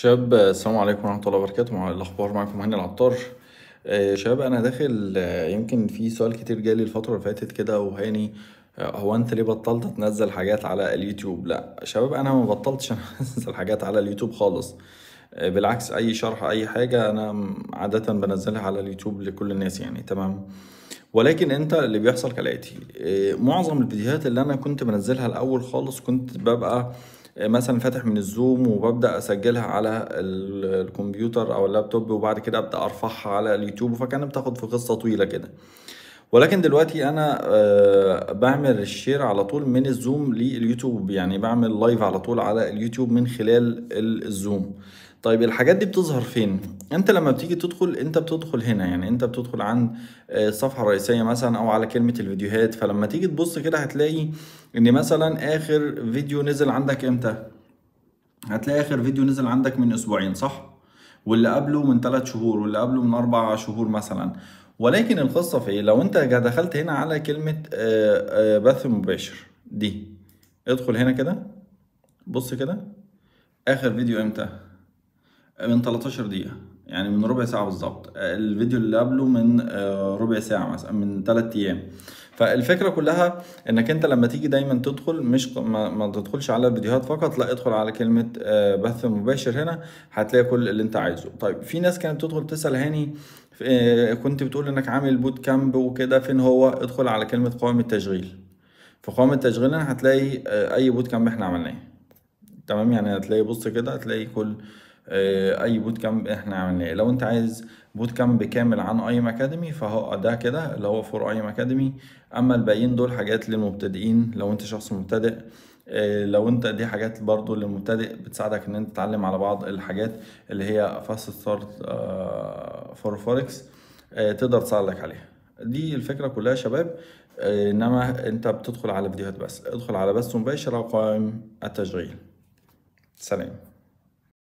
شباب، السلام عليكم ورحمة الله وبركاته. مع الأخبار معكم هاني العطار. شباب، أنا داخل. يمكن في سؤال كتير جالي الفترة اللي فاتت كده، وهاني، هو أنت ليه بطلت تنزل حاجات على اليوتيوب؟ لا شباب، أنا ما بطلتش أنزل حاجات على اليوتيوب خالص. بالعكس، أي شرح أي حاجة أنا عادة بنزلها على اليوتيوب لكل الناس، يعني تمام. ولكن انت اللي بيحصل كالاتي: معظم الفيديوهات اللي انا كنت بنزلها الاول خالص كنت ببقى مثلا فاتح من الزوم وببدأ اسجلها على الكمبيوتر او اللابتوب، وبعد كده ابدأ ارفعها على اليوتيوب، فكانت بتاخد في قصة طويلة كده. ولكن دلوقتي انا بعمل الشير على طول من الزوم لليوتيوب، يعني بعمل لايف على طول على اليوتيوب من خلال الزوم. طيب الحاجات دي بتظهر فين؟ انت لما بتيجي تدخل، انت بتدخل هنا، يعني انت بتدخل عن الصفحة الرئيسية مثلا او على كلمة الفيديوهات. فلما تيجي تبص كده هتلاقي ان مثلا اخر فيديو نزل عندك امتى. هتلاقي اخر فيديو نزل عندك من اسبوعين، صح؟ واللي قبله من 3 شهور، واللي قبله من 4 شهور مثلا. ولكن القصة في ايه؟ لو انت دخلت هنا على كلمة بث مباشر دي، ادخل هنا كده، بص كده. اخر فيديو امتى؟ من 13 دقيقة، يعني من ربع ساعة بالظبط. الفيديو اللي قبله من ربع ساعة مثلا، من 3 أيام. فالفكرة كلها انك انت لما تيجي دايما تدخل، مش ما تدخلش على الفيديوهات فقط، لا ادخل على كلمة بث مباشر. هنا هتلاقي كل اللي انت عايزه. طيب في ناس كانت تدخل تسأل هاني، كنت بتقول انك عامل بوت كامب وكده، فين هو؟ ادخل على كلمة قوائم التشغيل. في قوائم التشغيل هتلاقي اي بوت كامب احنا عملناه. تمام، يعني هتلاقي، بص كده، هتلاقي كل اي بوت كامب احنا عملناه. لو انت عايز بوت كامب كامل عن اي ام اكاديمي، فهو ده كده اللي هو فور اي ام اكاديمي. اما الباقيين دول حاجات للمبتدئين، لو انت شخص مبتدئ. لو انت دي حاجات برضو للمبتدئ، بتساعدك ان انت تتعلم على بعض الحاجات اللي هي فاست ستارت فور فوركس، تقدر تساعدك عليها. دي الفكرة كلها يا شباب. انما انت بتدخل على فيديوهات بس، ادخل على بث مباشر او قائم التشغيل. سلام.